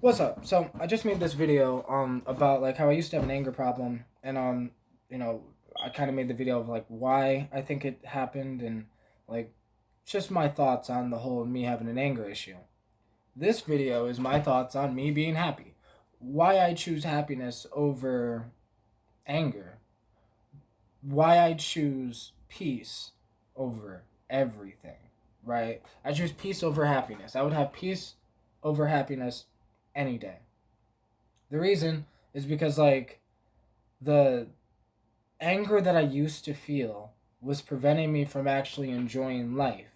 What's up? So I just made this video about like how I used to have an anger problem, and you know I kind of made the video of like why I think it happened, and like just my thoughts on the whole me having an anger issue. This video is my thoughts on me being happy, why I choose happiness over anger, why I choose peace over everything. Right? I choose peace over happiness. I would have peace over happiness any day. The reason is because like the anger that I used to feel was preventing me from actually enjoying life.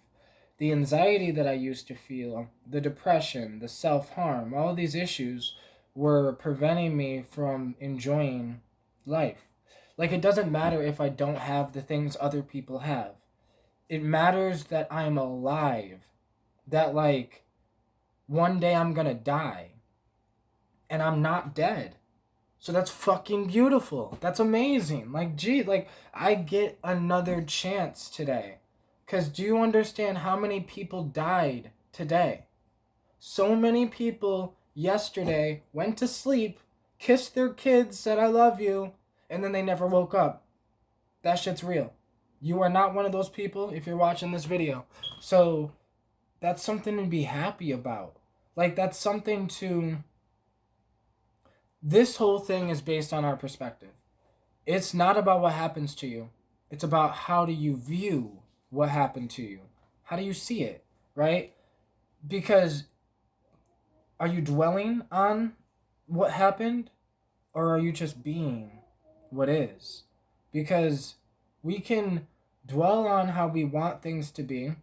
The anxiety that I used to feel, the depression, the self-harm, all these issues were preventing me from enjoying life. Like it doesn't matter if I don't have the things other people have. It matters that I'm alive. That like one day I'm going to die and I'm not dead. So that's fucking beautiful. That's amazing. Like, gee, like, I get another chance today. Because do you understand how many people died today? So many people yesterday went to sleep, kissed their kids, said, I love you, and then they never woke up. That shit's real. You are not one of those people if you're watching this video. So that's something to be happy about. Like, that's something to. This whole thing is based on our perspective. It's not about what happens to you. It's about how do you view what happened to you? How do you see it, right? Because are you dwelling on what happened or are you just being what is? Because we can dwell on how we want things to be,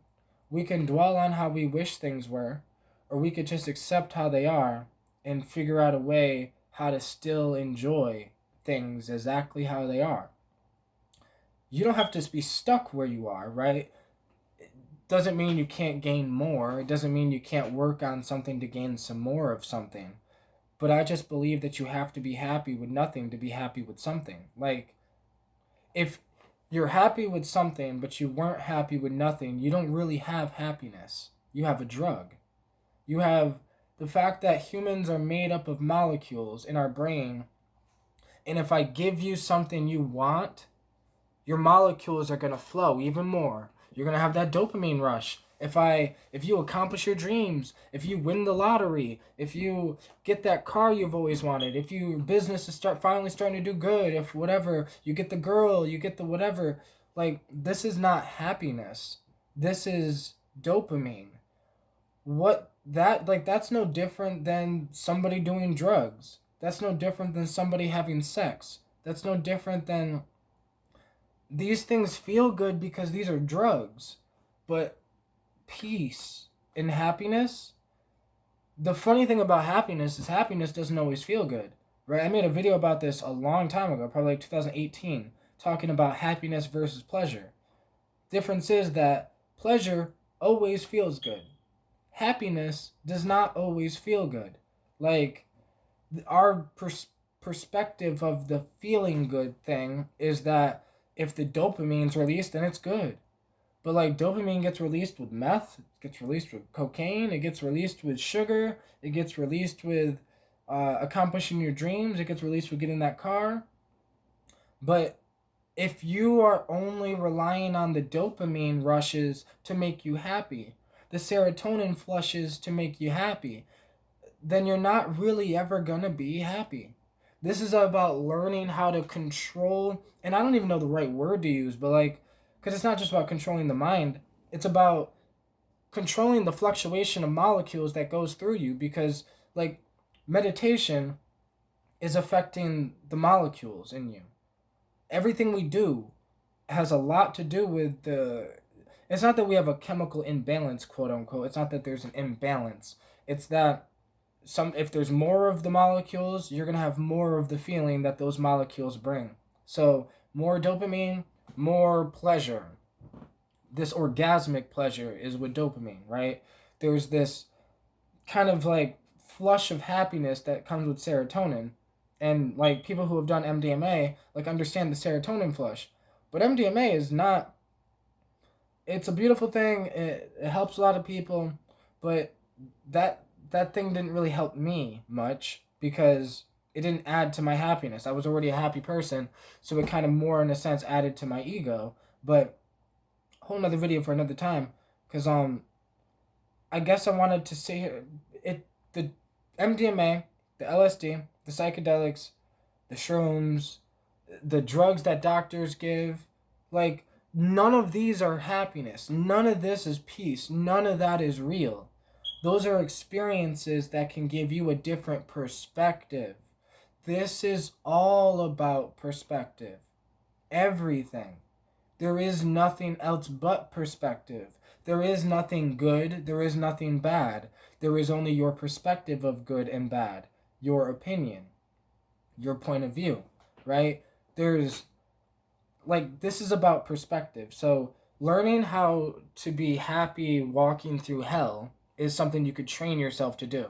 we can dwell on how we wish things were, or we could just accept how they are and figure out a way how to still enjoy things exactly how they are. You don't have to be stuck where you are, right? It doesn't mean you can't gain more. It doesn't mean you can't work on something to gain some more of something. But I just believe that you have to be happy with nothing to be happy with something. Like, if you're happy with something, but you weren't happy with nothing, you don't really have happiness. You have a drug. You have the fact that humans are made up of molecules in our brain. And if I give you something you want, your molecules are going to flow even more. You're going to have that dopamine rush. If you accomplish your dreams, if you win the lottery, if you get that car you've always wanted, if your business is finally starting to do good, if whatever, you get the girl, you get the whatever, like this is not happiness. This is dopamine. That's no different than somebody doing drugs. That's no different than somebody having sex. That's no different than these things feel good because these are drugs. But peace and happiness, the funny thing about happiness is happiness doesn't always feel good. Right? I made a video about this a long time ago, probably like 2018, talking about happiness versus pleasure. Difference is that pleasure always feels good. Happiness does not always feel good. Like our perspective of the feeling good thing is that if the dopamine's released, then it's good. But like dopamine gets released with meth, it gets released with cocaine, it gets released with sugar, it gets released with accomplishing your dreams, it gets released with getting that car. But if you are only relying on the dopamine rushes to make you happy, the serotonin flushes to make you happy, then you're not really ever gonna be happy. This is about learning how to control, and I don't even know the right word to use, but like, because it's not just about controlling the mind, it's about controlling the fluctuation of molecules that goes through you, because like meditation is affecting the molecules in you. Everything we do has a lot to do with the. It's not that we have a chemical imbalance, quote unquote. It's not that there's an imbalance. It's that if there's more of the molecules, you're gonna have more of the feeling that those molecules bring. So more dopamine, more pleasure. This orgasmic pleasure is with dopamine, right? There's this kind of like flush of happiness that comes with serotonin. And like people who have done MDMA like understand the serotonin flush. But MDMA is not, it's a beautiful thing. It helps a lot of people, but that that thing didn't really help me much because it didn't add to my happiness. I was already a happy person, so it kind of more in a sense added to my ego. But whole nother video for another time, because I guess I wanted to say it the MDMA, the LSD, the psychedelics, the shrooms, the drugs that doctors give, like none of these are happiness. None of this is peace. None of that is real. Those are experiences that can give you a different perspective. This is all about perspective. Everything. There is nothing else but perspective. There is nothing good. There is nothing bad. There is only your perspective of good and bad. Your opinion. Your point of view. Right? There's, like, this is about perspective. So learning how to be happy walking through hell is something you could train yourself to do.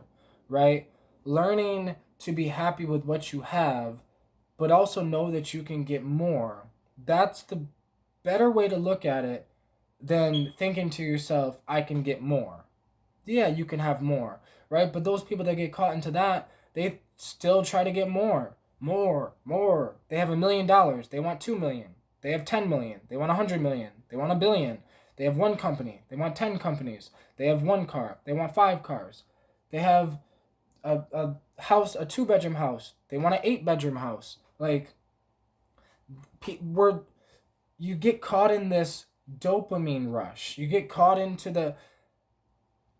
Right? Learning to be happy with what you have, but also know that you can get more. That's the better way to look at it than thinking to yourself, I can get more. Yeah, you can have more, right? But those people that get caught into that, they still try to get more. More. They have $1 million. They want 2 million. They have 10 million. They want 100 million. They want 1 billion. They have one company. They want 10 companies. They have one car. They want 5 cars. They have a house, a 2-bedroom house. They want an 8-bedroom house. Like, you get caught in this dopamine rush. You get caught into the,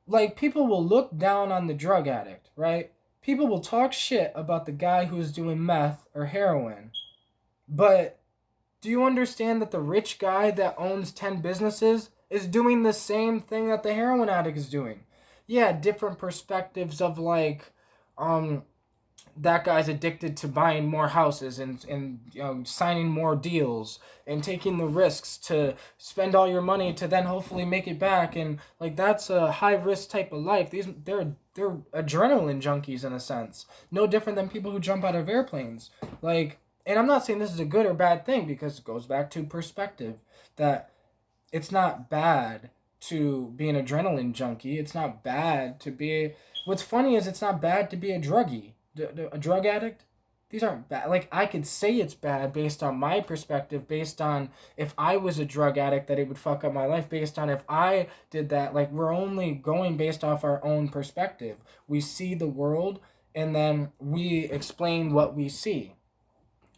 like, people will look down on the drug addict, right? People will talk shit about the guy who's doing meth or heroin. But do you understand that the rich guy that owns 10 businesses is doing the same thing that the heroin addict is doing? Yeah, different perspectives of, like, that guy's addicted to buying more houses and signing more deals and taking the risks to spend all your money to then hopefully make it back, and like that's a high risk type of life. They're adrenaline junkies in a sense, no different than people who jump out of airplanes. Like, and I'm not saying this is a good or bad thing because it goes back to perspective, that it's not bad to be an adrenaline junkie. It's not bad to be. What's funny is it's not bad to be a druggie. A drug addict. These aren't bad. Like, I could say it's bad based on my perspective, based on if I was a drug addict that it would fuck up my life, based on if I did that. Like, we're only going based off our own perspective. We see the world and then we explain what we see,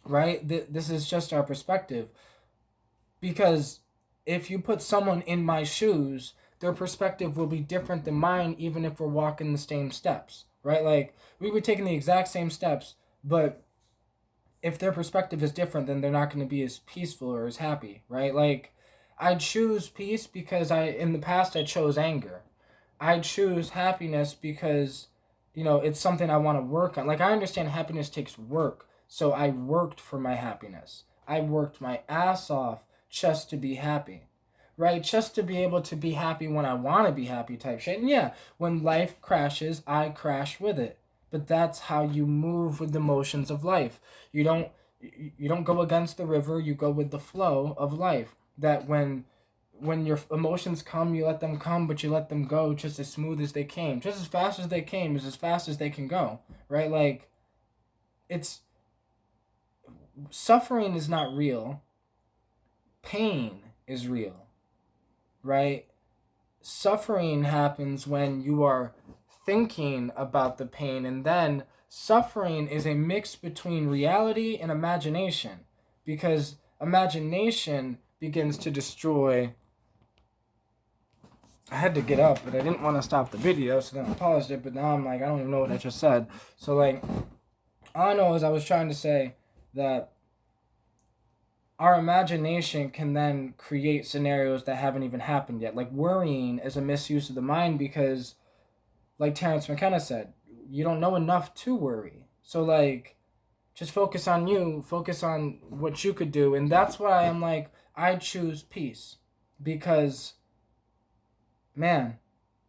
right? This is just our perspective. Because if you put someone in my shoes, their perspective will be different than mine, even if we're walking the same steps, right? Like, we were taking the exact same steps, but if their perspective is different, then they're not going to be as peaceful or as happy, right? Like, I choose peace because in the past, I chose anger. I choose happiness because, it's something I want to work on. Like, I understand happiness takes work, so I worked for my happiness. I worked my ass off just to be happy. Right? Just to be able to be happy when I want to be happy type shit. And yeah, when life crashes, I crash with it. But that's how you move with the motions of life. You don't go against the river, you go with the flow of life. That when your emotions come, you let them come, but you let them go just as smooth as they came. Just as fast as they came is as fast as they can go. Right? Like, suffering is not real. Pain is real. Right? Suffering happens when you are thinking about the pain, and then suffering is a mix between reality and imagination, because imagination begins to destroy. I had to get up, but I didn't want to stop the video, so then I paused it, but now I'm like, I don't even know what I just said. So, like, all I know is I was trying to say that our imagination can then create scenarios that haven't even happened yet. Like, worrying is a misuse of the mind because, like Terrence McKenna said, you don't know enough to worry. So, like, just focus on you. Focus on what you could do. And that's why I'm like, I choose peace. Because, man,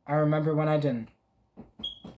I remember when I didn't.